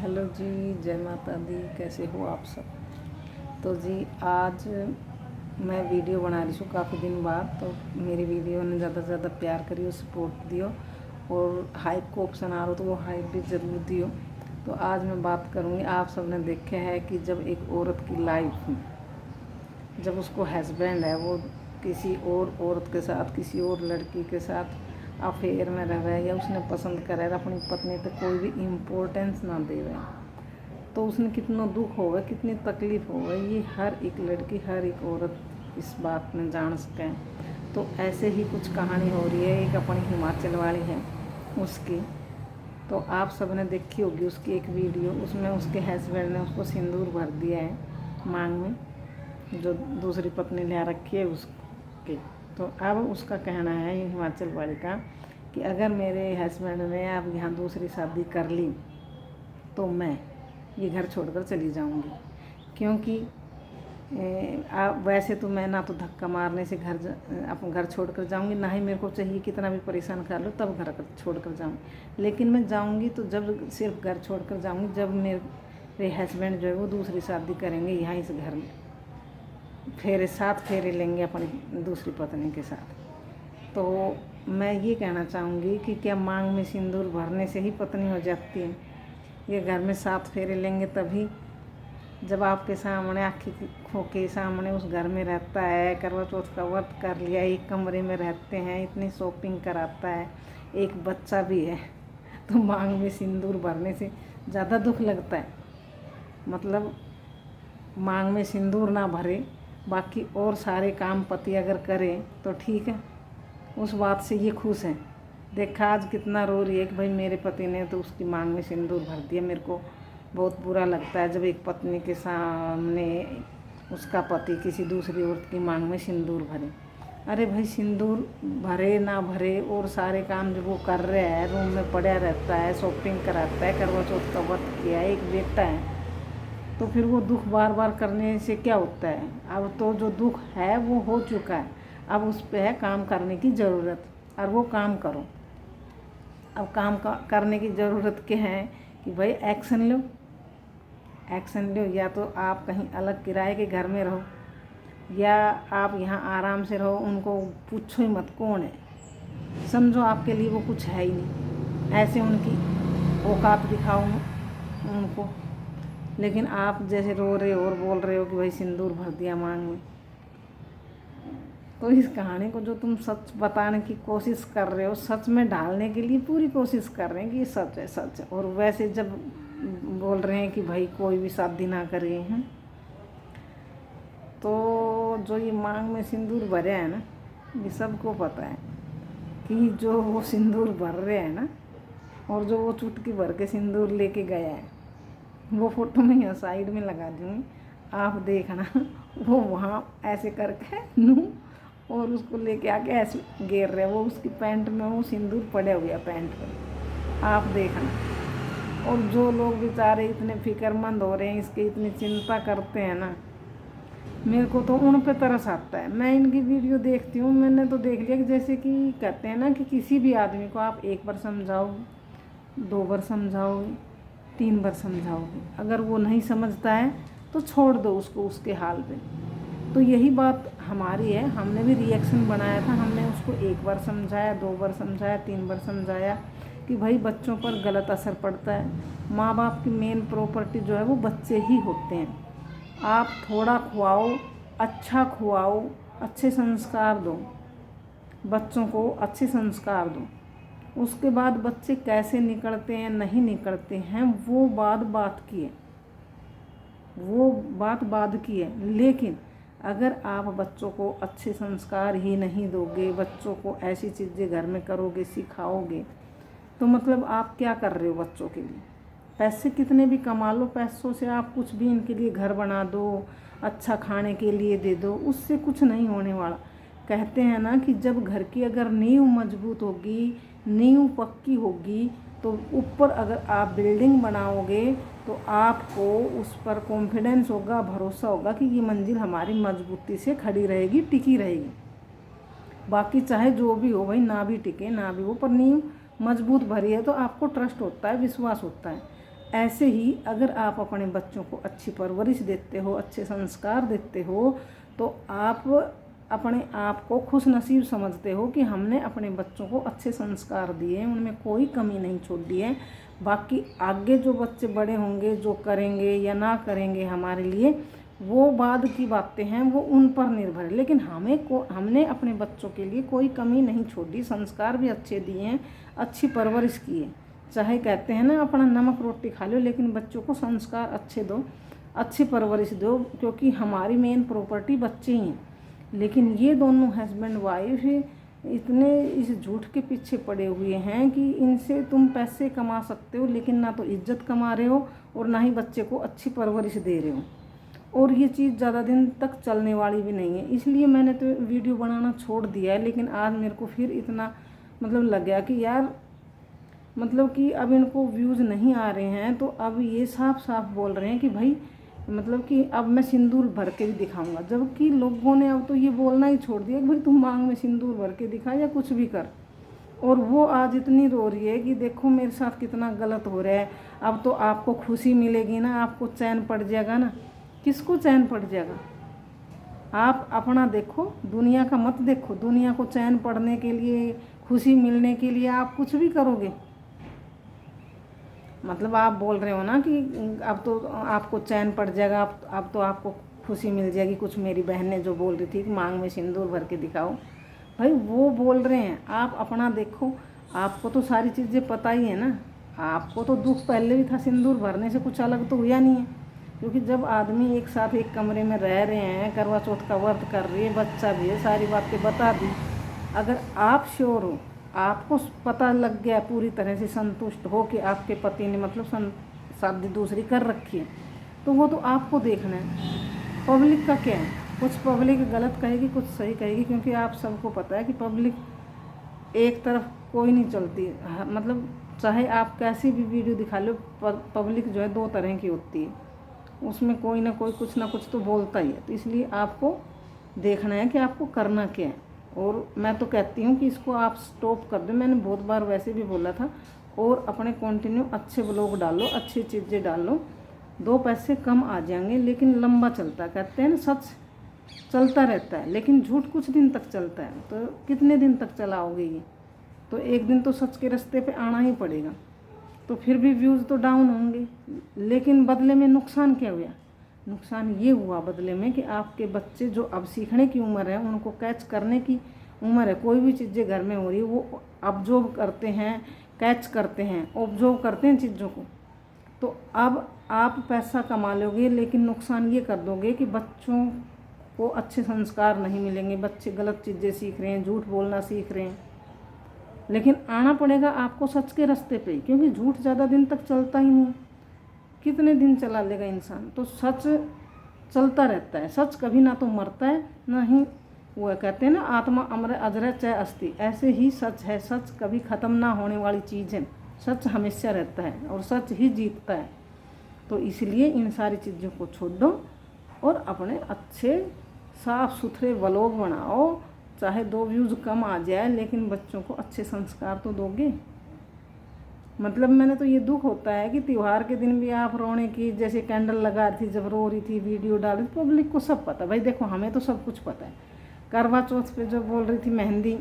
Hello जी, जय माता दी। कैसे हो आप सब? तो जी आज मैं वीडियो बना रही हूँ काफ़ी दिन बाद। तो मेरी वीडियो ने ज़्यादा से ज़्यादा प्यार करियो, सपोर्ट दियो और हाइप को ऑप्शन आ रहा हो तो वो हाइप भी ज़रूर दियो। तो आज मैं बात करूँगी, आप सब ने देखे है कि जब एक औरत की लाइफ में जब उसको हस्बैंड है वो किसी और औरत के साथ, किसी और लड़की के साथ अफेयर में रह रहा है या उसने पसंद करा है, अपनी पत्नी पे कोई भी इम्पोर्टेंस ना दे रहे हैं, तो उसने कितना दुख होगा, कितनी तकलीफ़ होगा, ये हर एक लड़की, हर एक औरत इस बात में जान सकें। तो ऐसे ही कुछ कहानी हो रही है, एक अपनी हिमाचल वाली है उसकी। तो आप सब ने देखी होगी उसकी एक वीडियो, उसमें उसके हस्बैंड ने उसको सिंदूर भर दिया है मांग में, जो दूसरी पत्नी ले रखी है उसके। तो अब उसका कहना है हिमाचल वाली का कि अगर मेरे हस्बैंड ने अब यहाँ दूसरी शादी कर ली तो मैं ये घर छोड़कर चली जाऊंगी, क्योंकि वैसे तो मैं ना तो धक्का मारने से अपन घर छोड़कर जाऊंगी, ना ही मेरे को चाहिए कितना भी परेशान कर लो तब घर छोड़कर जाऊंगी। लेकिन मैं जाऊंगी तो जब सिर्फ घर छोड़कर जाऊंगी जब मेरे हस्बैंड जो है वो दूसरी शादी करेंगे यहाँ इस घर में, साथ फेरे लेंगे अपनी दूसरी पत्नी के साथ। तो मैं ये कहना चाहूँगी कि क्या मांग में सिंदूर भरने से ही पत्नी हो जाती है? ये घर में साथ फेरे लेंगे तभी जब आपके सामने, आँखों के सामने उस घर में रहता है, करवा चौथ का व्रत कर लिया, एक कमरे में रहते हैं, इतनी शॉपिंग कराता है, एक बच्चा भी है, तो मांग में सिंदूर भरने से ज़्यादा दुख लगता है। मतलब मांग में सिंदूर ना भरे, बाकी और सारे काम पति अगर करे तो ठीक है, उस बात से ये खुश है। देखा आज कितना रो रही है कि भाई मेरे पति ने तो उसकी मांग में सिंदूर भर दिया। मेरे को बहुत बुरा लगता है जब एक पत्नी के सामने उसका पति किसी दूसरी औरत की मांग में सिंदूर भरे। अरे भाई सिंदूर भरे ना भरे और सारे काम जो वो कर रहे हैं, रूम में पड़ा रहता है, शॉपिंग कराता है, करवा चौथ का व्रत किया है, एक बेटा है, तो फिर वो दुख बार बार करने से क्या होता है? अब तो जो दुख है वो हो चुका है, अब उस पर है काम करने की ज़रूरत, और वो काम करो। अब काम करने की ज़रूरत क्या है कि भाई एक्शन लो, एक्शन लो। या तो आप कहीं अलग किराए के घर में रहो या आप यहाँ आराम से रहो, उनको पूछो ही मत कौन है, समझो आपके लिए वो कुछ है ही नहीं, ऐसे उनकी औकात दिखाओ उनको। लेकिन आप जैसे रो रहे हो और बोल रहे हो कि भाई सिंदूर भर दिया मांग में, तो इस कहानी को जो तुम सच बताने की कोशिश कर रहे हो, सच में ढालने के लिए पूरी कोशिश कर रहे हैं कि ये सच है, सच है, और वैसे जब बोल रहे हैं कि भाई कोई भी शादी ना करे हैं, तो जो ये मांग में सिंदूर भरे हैं ना, ये सबको पता है कि जो वो सिंदूर भर रहे हैं ना, और जो वो चुटकी भर के सिंदूर लेके गया है, वो फ़ोटो मैं यहाँ साइड में लगा दूँगी, आप देखना। वो वहाँ ऐसे करके नू और उसको लेके आके ऐसे घेर रहे, वो उसकी पैंट में वो सिंदूर पड़े हुए पैंट पर, आप देखना। और जो लोग बेचारे इतने फिक्रमंद हो रहे हैं, इसकी इतनी चिंता करते हैं ना, मेरे को तो उन पे तरस आता है। मैं इनकी वीडियो देखती हूँ, मैंने तो देख लिया कि जैसे कि कहते हैं ना कि किसी भी आदमी को आप एक बार समझाओ, 2 बार समझाओगे, 3 बार समझाओगे, अगर वो नहीं समझता है तो छोड़ दो उसको उसके हाल पे। तो यही बात हमारी है, हमने भी रिएक्शन बनाया था, हमने उसको 1 बार समझाया, 2 बार समझाया, 3 बार समझाया कि भाई बच्चों पर गलत असर पड़ता है। माँ बाप की मेन प्रॉपर्टी जो है वो बच्चे ही होते हैं। आप थोड़ा खुआओ, अच्छा खुआओ, अच्छे संस्कार दो, बच्चों को अच्छे संस्कार दो। उसके बाद बच्चे कैसे निकलते हैं, नहीं निकलते हैं, वो बात की है, वो बात की है। लेकिन अगर आप बच्चों को अच्छे संस्कार ही नहीं दोगे, बच्चों को ऐसी चीज़ें घर में करोगे, सिखाओगे, तो मतलब आप क्या कर रहे हो बच्चों के लिए? पैसे कितने भी कमा लो, पैसों से आप कुछ भी इनके लिए घर बना दो, अच्छा खाने के लिए दे दो, उससे कुछ नहीं होने वाला। कहते हैं ना कि जब घर की अगर नींव मजबूत होगी, नींव पक्की होगी, तो ऊपर अगर आप बिल्डिंग बनाओगे तो आपको उस पर कॉन्फिडेंस होगा, भरोसा होगा कि ये मंजिल हमारी मजबूती से खड़ी रहेगी, टिकी रहेगी। बाकी चाहे जो भी हो भाई, ना भी टिके ना भी हो, पर नींव मजबूत भरी है तो आपको ट्रस्ट होता है, विश्वास होता है। ऐसे ही अगर आप अपने बच्चों को अच्छी परवरिश देते हो, अच्छे संस्कार देते हो, तो आप अपने आप को खुश नसीब समझते हो कि हमने अपने बच्चों को अच्छे संस्कार दिए हैं, उनमें कोई कमी नहीं छोड़ दी है। बाकी आगे जो बच्चे बड़े होंगे, जो करेंगे या ना करेंगे हमारे लिए, वो बाद की बातें हैं, वो उन पर निर्भर है। लेकिन हमने अपने बच्चों के लिए कोई कमी नहीं छोड़ी, संस्कार भी अच्छे दिए हैं, अच्छी परवरिश की है। चाहे कहते हैं ना अपना नमक रोटी खा लो, लेकिन बच्चों को संस्कार अच्छे दो, अच्छी परवरिश दो, क्योंकि हमारी मेन प्रॉपर्टी बच्चे ही हैं। लेकिन ये दोनों हस्बैंड वाइफ इतने इस झूठ के पीछे पड़े हुए हैं कि इनसे तुम पैसे कमा सकते हो, लेकिन ना तो इज्जत कमा रहे हो और ना ही बच्चे को अच्छी परवरिश दे रहे हो। और ये चीज़ ज़्यादा दिन तक चलने वाली भी नहीं है, इसलिए मैंने तो वीडियो बनाना छोड़ दिया है। लेकिन आज मेरे को फिर इतना मतलब लग गया कि यार मतलब कि अब इनको व्यूज़ नहीं आ रहे हैं, तो अब ये साफ साफ बोल रहे हैं कि भाई मतलब कि अब मैं सिंदूर भर के भी दिखाऊंगा। जबकि लोगों ने अब तो ये बोलना ही छोड़ दिया कि भाई तुम मांग में सिंदूर भर के दिखा या कुछ भी कर। और वो आज इतनी रो रही है कि देखो मेरे साथ कितना गलत हो रहा है। अब तो आपको खुशी मिलेगी ना, आपको चैन पड़ जाएगा ना। किसको चैन पड़ जाएगा? आप अपना देखो, दुनिया का मत देखो। दुनिया को चैन पड़ने के लिए, खुशी मिलने के लिए आप कुछ भी करोगे। मतलब आप बोल रहे हो ना कि अब तो आपको चैन पड़ जाएगा, अब तो आपको खुशी मिल जाएगी। कुछ मेरी बहनें जो बोल रही थी कि मांग में सिंदूर भर के दिखाओ, भाई वो बोल रहे हैं। आप अपना देखो, आपको तो सारी चीज़ें पता ही है ना। आपको तो दुख पहले भी था, सिंदूर भरने से कुछ अलग तो हुआ नहीं है। क्योंकि जब आदमी एक साथ एक कमरे में रह रहे हैं, करवा चौथ का व्रत कर रही है, बच्चा भी है, सारी बातें बता दी, अगर आप श्योर हो, आपको पता लग गया पूरी तरह से संतुष्ट हो कि आपके पति ने मतलब शादी दूसरी कर रखी है, तो वो तो आपको देखना है। पब्लिक का क्या है? कुछ पब्लिक गलत कहेगी, कुछ सही कहेगी, क्योंकि आप सबको पता है कि पब्लिक एक तरफ कोई नहीं चलती। मतलब चाहे आप कैसी भी वीडियो दिखा लो, पब्लिक जो है दो तरह की होती है, उसमें कोई ना कोई कुछ ना कुछ तो बोलता ही है। तो इसलिए आपको देखना है कि आपको करना क्या है। और मैं तो कहती हूँ कि इसको आप स्टॉप कर दो। मैंने बहुत बार वैसे भी बोला था। और अपने कंटिन्यू अच्छे ब्लॉग डालो, अच्छी चीज़ें डालो, 2 पैसे कम आ जाएंगे, लेकिन लंबा चलता है। कहते हैं ना सच चलता रहता है, लेकिन झूठ कुछ दिन तक चलता है। तो कितने दिन तक चलाओगे ये? तो एक दिन तो सच के रास्ते पे आना ही पड़ेगा। तो फिर भी व्यूज़ तो डाउन होंगे, लेकिन बदले में नुकसान क्या हुआ? नुकसान ये हुआ बदले में कि आपके बच्चे जो अब सीखने की उम्र है, उनको कैच करने की उम्र है। कोई भी चीज़ें घर में हो रही है, वो ऑब्जर्व करते हैं, कैच करते हैं, ऑब्जर्व करते हैं चीज़ों को। तो अब आप पैसा कमा लोगे, लेकिन नुकसान ये कर दोगे कि बच्चों को अच्छे संस्कार नहीं मिलेंगे। बच्चे गलत चीज़ें सीख रहे हैं, झूठ बोलना सीख रहे हैं। लेकिन आना पड़ेगा आपको सच के रास्ते पे, क्योंकि झूठ ज़्यादा दिन तक चलता ही नहीं। कितने दिन चला लेगा इंसान? तो सच चलता रहता है। सच कभी ना तो मरता है, ना ही वो कहते हैं ना आत्मा अमर अजर चय अस्थि, ऐसे ही सच है। सच कभी ख़त्म ना होने वाली चीज़ है। सच हमेशा रहता है और सच ही जीतता है। तो इसलिए इन सारी चीज़ों को छोड़ दो और अपने अच्छे साफ़ सुथरे व्लॉग बनाओ। चाहे 2 व्यूज़ कम आ जाए, लेकिन बच्चों को अच्छे संस्कार तो दोगे। मतलब मैंने तो ये दुख होता है कि त्यौहार के दिन भी आप रोने की, जैसे कैंडल लगा रही थी, जब रो रही थी, वीडियो डाल रही थी, पब्लिक को सब पता। भाई देखो, हमें तो सब कुछ पता है। करवा चौथ पे जो बोल रही थी मेहंदी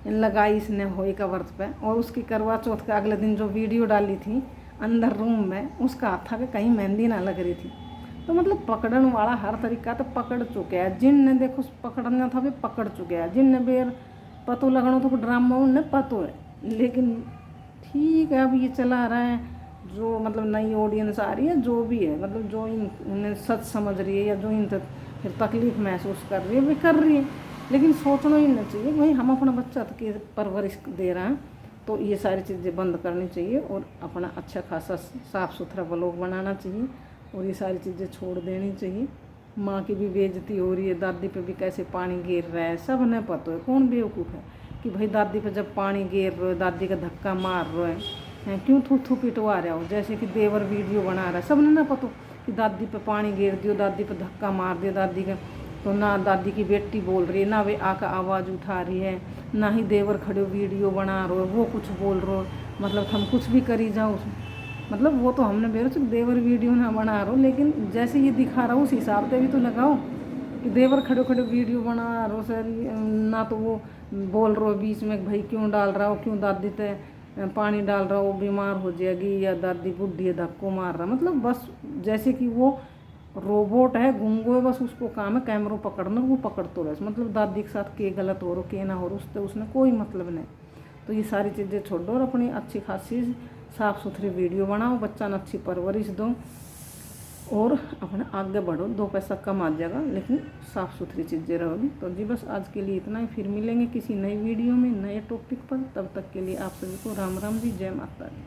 लगाई इसने होली का व्रत पे, और उसकी करवा चौथ का अगले दिन जो वीडियो डाली थी अंदर रूम में, उसका हाथ था कि कहीं मेहंदी ना लग रही थी। तो मतलब पकड़न वाला हर तरीका तो पकड़ चुके हैं। जिनने देखो पकड़ना था भी पकड़ चुके हैं, जिनने बेर पतो लगना तो ड्रामा उनने पतो है। लेकिन ठीक है, अब ये चला रहा है। जो मतलब नई ऑडियंस आ रही है, जो भी है, मतलब जो इन्हें सच समझ रही है या जो इन फिर तकलीफ़ महसूस कर रही है, वे कर रही है। लेकिन सोचना ही नहीं चाहिए भाई हम अपना बच्चा की परवरिश दे रहे हैं, तो ये सारी चीज़ें बंद करनी चाहिए और अपना अच्छा खासा साफ़ सुथरा व्लॉग बनाना चाहिए और ये सारी चीज़ें छोड़ देनी चाहिए। माँ की भी बेइज्जती हो रही है, दादी पे भी कैसे पानी गिर रहा है, सब नहीं पता है। कौन बेवकूफ़ है कि भाई दादी पे जब पानी गिर रहे हो, दादी का धक्का मार रहे हैं, क्यों थू थू पिटवा रहे हो? जैसे कि देवर वीडियो बना रहा है, सब ने ना पता कि दादी पे पानी गिर दियो, दादी पे धक्का मार दिया दादी का। तो ना दादी की बेटी बोल रही है, ना वे आका आवाज़ उठा रही है, ना ही देवर खड़े वीडियो बना रहे हो, वो कुछ बोल रहे हो। मतलब हम कुछ भी करी जाओ उसमें। मतलब वो तो हमने बेरोचक देवर वीडियो ना बना रहा हो, लेकिन जैसे ये दिखा रहा हूँ उस हिसाब से भी तो लगाओ कि देवर खड़े खड़े वीडियो बना रहो सर। ना तो वो बोल रहे हो बीच में भाई क्यों डाल रहा हो, क्यों दादी ते पानी डाल रहा हो, बीमार हो जाएगी, या दादी बुढ़ी है धक्को मार रहा, मतलब बस जैसे कि वो रोबोट है, गूंगो है, बस उसको काम है कैमरा पकड़ना, वो पकड़तो रहे, मतलब दादी के साथ के गलत हो रहा के ना हो रहा उससे उसने कोई मतलब नहीं। तो ये सारी चीज़ें छोड़ो और अपनी अच्छी खासी साफ़ सुथरी वीडियो बनाओ, बच्चा ने अच्छी परवरिश दो और अपने आगे बढ़ो, 2 पैसा कम आ जाएगा लेकिन साफ़ सुथरी चीज़ें रहोगी। तो जी बस आज के लिए इतना ही, फिर मिलेंगे किसी नई वीडियो में नए टॉपिक पर। तब तक के लिए आप सभी को राम राम जी, जय माता दी।